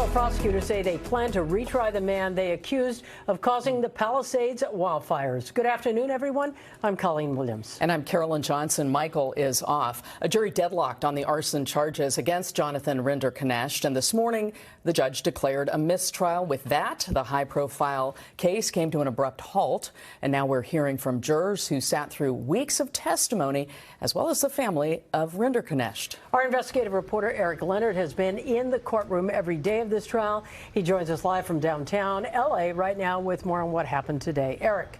Federal prosecutors say they plan to retry the man they accused of causing the Palisades wildfires. Good afternoon, everyone. I'm Colleen Williams. And I'm Carolyn Johnson. Michael is off. A jury deadlocked on the arson charges against Jonathan Rinderknecht. And this morning, the judge declared a mistrial. With that, the high-profile case came to an abrupt halt. And now we're hearing from jurors who sat through weeks of testimony, as well as the family of Rinderknecht. Our investigative reporter, Leonard, has been in the courtroom every day of this trial. He joins us live from downtown L.A. right now with more on what happened today. Eric.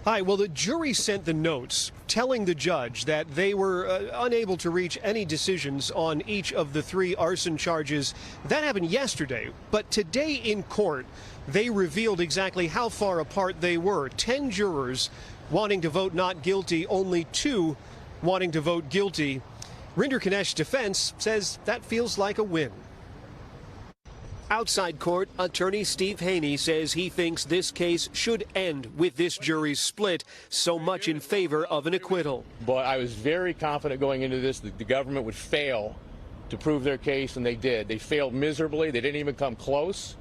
Hi. Well, the jury sent the notes telling the judge that they were unable to reach any decisions on each of the three arson charges. That happened yesterday. But today in court, they revealed exactly how far apart they were. 10 jurors wanting to vote not guilty, only 2 wanting to vote guilty. Rinderknecht's defense says that feels like a win. Outside court, attorney Steve Haney says he thinks this case should end with this jury's split, so much in favor of an acquittal. But I was very confident going into this that the government would fail to prove their case, and they did. They failed miserably. They didn't even come close.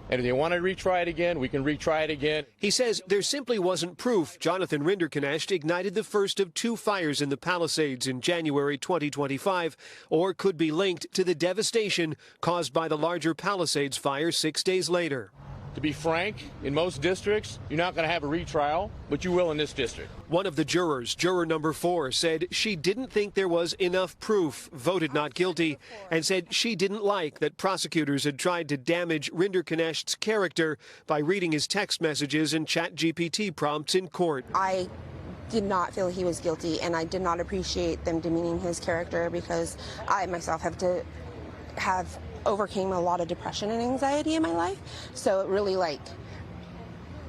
And if they want to retry it again, we can retry it again. He says there simply wasn't proof Jonathan Rinderknecht ignited the first of 2 fires in the Palisades in January 2025, or could be linked to the devastation caused by the larger Palisades fire 6 days later. To be frank, in most districts, you're not going to have a retrial, but you will in this district. One of the jurors, juror number 4, said she didn't think there was enough proof, voted not guilty, and said she didn't like that prosecutors had tried to damage Rinderknecht's character by reading his text messages and ChatGPT prompts in court. I did not feel he was guilty, and I did not appreciate them demeaning his character because I myself have overcame a lot of depression and anxiety in my life, so it really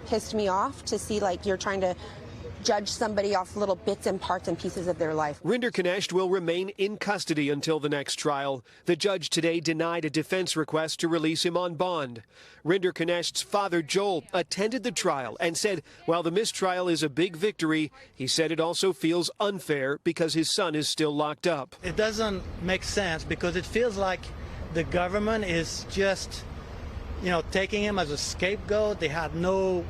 pissed me off to see you're trying to judge somebody off little bits and parts and pieces of their life. Rinderknecht will remain in custody until the next trial. The judge today denied a defense request to release him on bond. Rinderknecht's father, Joel, attended the trial and said while the mistrial is a big victory, he said it also feels unfair because his son is still locked up. It doesn't make sense because it feels like the government is just, taking him as a scapegoat. They had no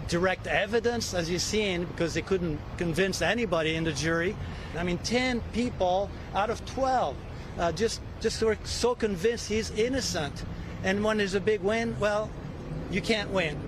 direct evidence, as you've seen, because they couldn't convince anybody in the jury. 10 people out of 12 just were so convinced he's innocent. And when there's a big win, well, you can't win.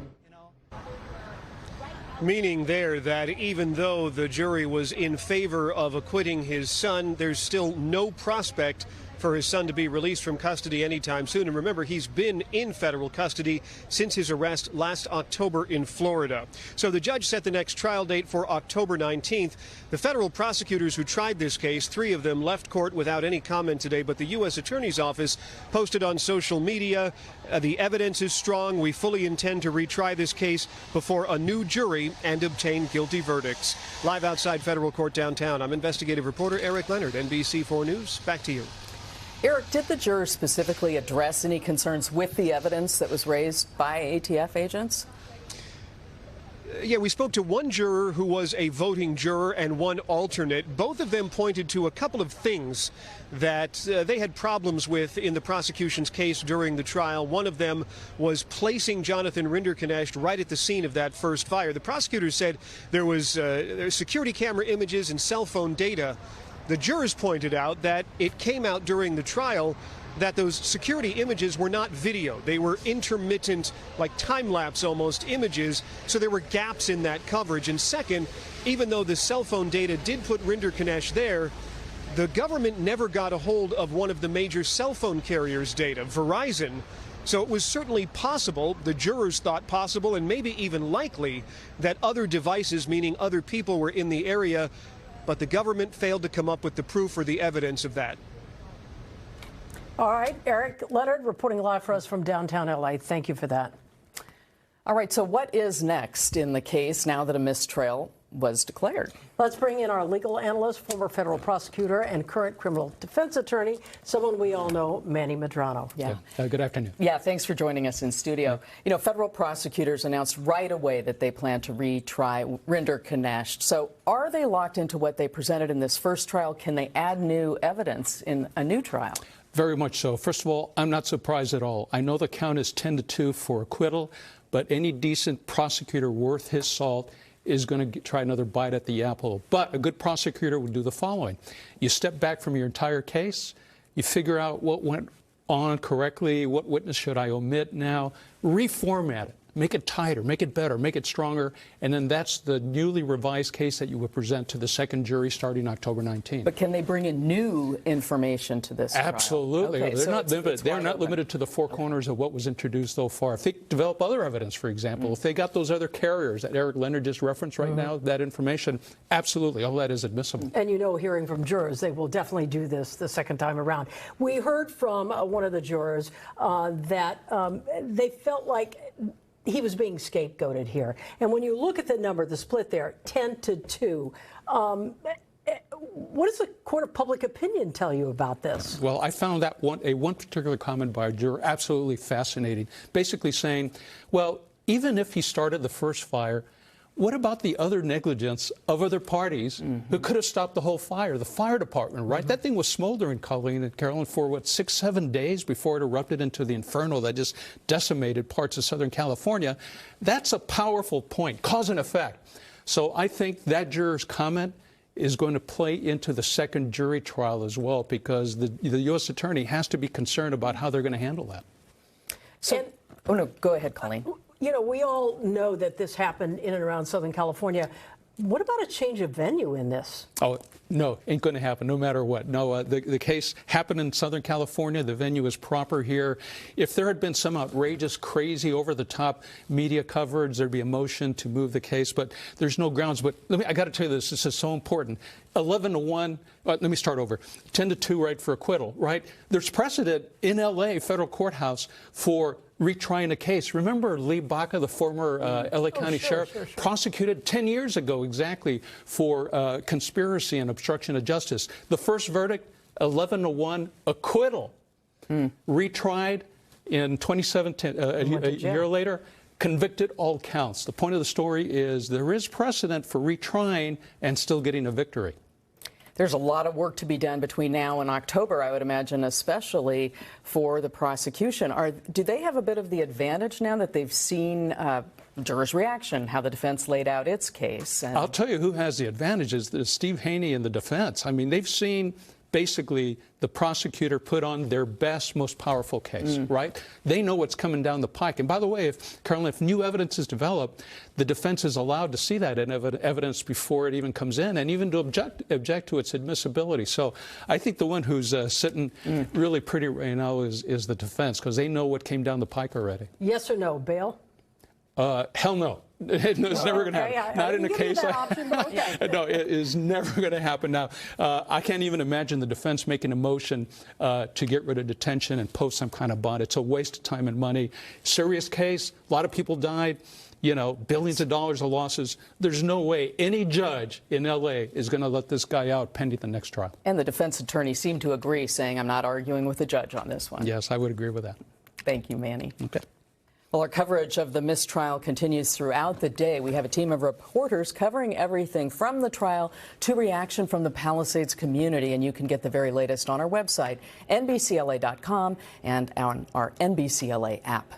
Meaning there that even though the jury was in favor of acquitting his son, there's still no prospect for his son to be released from custody anytime soon. And remember, he's been in federal custody since his arrest last October in Florida. So the judge set the next trial date for October 19th. The federal prosecutors who tried this case, 3 of them left court without any comment today, but the U.S. Attorney's Office posted on social media, the evidence is strong. We fully intend to retry this case before a new jury and obtain guilty verdicts. Live outside federal court downtown, I'm investigative reporter Leonard, NBC4 News. Back to you. Eric, did the jurors specifically address any concerns with the evidence that was raised by ATF agents? Yeah, we spoke to one juror who was a voting juror and one alternate. Both of them pointed to a couple of things that they had problems with in the prosecution's case during the trial. One of them was placing Jonathan Rinderknecht right at the scene of that first fire. The prosecutors said there was security camera images and cell phone data. The jurors pointed out that it came out during the trial that those security images were not video. They were intermittent, like time-lapse almost images, so there were gaps in that coverage. And second, even though the cell phone data did put Rinderknecht there, the government never got a hold of one of the major cell phone carriers' data, Verizon. So it was certainly possible, the jurors thought possible, and maybe even likely, that other devices, meaning other people, were in the area, but the government failed to come up with the proof or the evidence of that. All right, Leonard reporting live for us from downtown L.A. Thank you for that. All right, so what is next in the case now that a mistrial was declared? Let's bring in our legal analyst, former federal prosecutor and current criminal defense attorney, someone we all know, Manny Medrano. Yeah. Good afternoon. Yeah, thanks for joining us in studio. Federal prosecutors announced right away that they plan to retry Rinderknecht. So are they locked into what they presented in this first trial? Can they add new evidence in a new trial? Very much so. First of all, I'm not surprised at all. I know the count is 10-2 for acquittal, but any decent prosecutor worth his salt is going to try another bite at the apple. But a good prosecutor would do the following. You step back from your entire case, you figure out what went on correctly, what witness should I omit now, reformat it. Make it tighter, make it better, make it stronger, and then that's the newly revised case that you would present to the second jury starting October 19th. But can they bring in new information to this trial? Absolutely. Okay, They're not limited. They're not open. limited to the four corners of what was introduced so far. If they develop other evidence, for example, if they got those other carriers that Eric Leonard just referenced right now, that information, absolutely, all that is admissible. And you know, hearing from jurors, they will definitely do this the second time around. We heard from one of the jurors that they felt like he was being scapegoated here. And when you look at the number, the split there, 10-2, what does the court of public opinion tell you about this? Well, I found that one particular comment by a juror absolutely fascinating, basically saying, well, even if he started the first fire, what about the other negligence of other parties who could have stopped the whole fire? The fire department, right? That thing was smoldering, Colleen and Carolyn, for what, 6-7 days before it erupted into the inferno that just decimated parts of Southern California. That's a powerful point, cause and effect. So I think that juror's comment is going to play into the second jury trial as well, because the U.S. attorney has to be concerned about how they're going to handle that. So, oh no, go ahead, Colleen. You know, we all know that this happened in and around Southern California. What about a change of venue in this? Oh, no, ain't going to happen, no matter what. No, the case happened in Southern California. The venue is proper here. If there had been some outrageous, crazy, over-the-top media coverage, there'd be a motion to move the case, but there's no grounds. But I got to tell you this. This is so important. 11-1. Let me start over. 10-2, right, for acquittal, right? There's precedent in L.A. federal courthouse for retrying a case. Remember Lee Baca, the former L.A. County sheriff, prosecuted 10 years ago exactly for conspiracy and obstruction of justice. The first verdict, 11-1, acquittal. Retried in 2017, a year later, convicted all counts. The point of the story is there is precedent for retrying and still getting a victory. There's a lot of work to be done between now and October, I would imagine, especially for the prosecution. Do they have a bit of the advantage now that they've seen jurors' reaction, how the defense laid out its case? And I'll tell you who has the advantage is Steve Haney and the defense. I mean, they've seen basically the prosecutor put on their best, most powerful case, right? They know what's coming down the pike. And by the way, if new evidence is developed, the defense is allowed to see that evidence before it even comes in and even to object to its admissibility. So I think the one who's sitting really pretty right now is the defense, because they know what came down the pike already. Yes or no, bail? Hell no. It's never going to happen. Not in a case. No, it is never going to happen. Now, I can't even imagine the defense making a motion to get rid of detention and post some kind of bond. It's a waste of time and money. Serious case. A lot of people died. You know, billions of dollars of losses. There's no way any judge in L.A. is going to let this guy out pending the next trial. And the defense attorney seemed to agree, saying, I'm not arguing with the judge on this one. Yes, I would agree with that. Thank you, Manny. Okay. Well, our coverage of the mistrial continues throughout the day. We have a team of reporters covering everything from the trial to reaction from the Palisades community, and you can get the very latest on our website, NBCLA.com, and on our NBCLA app.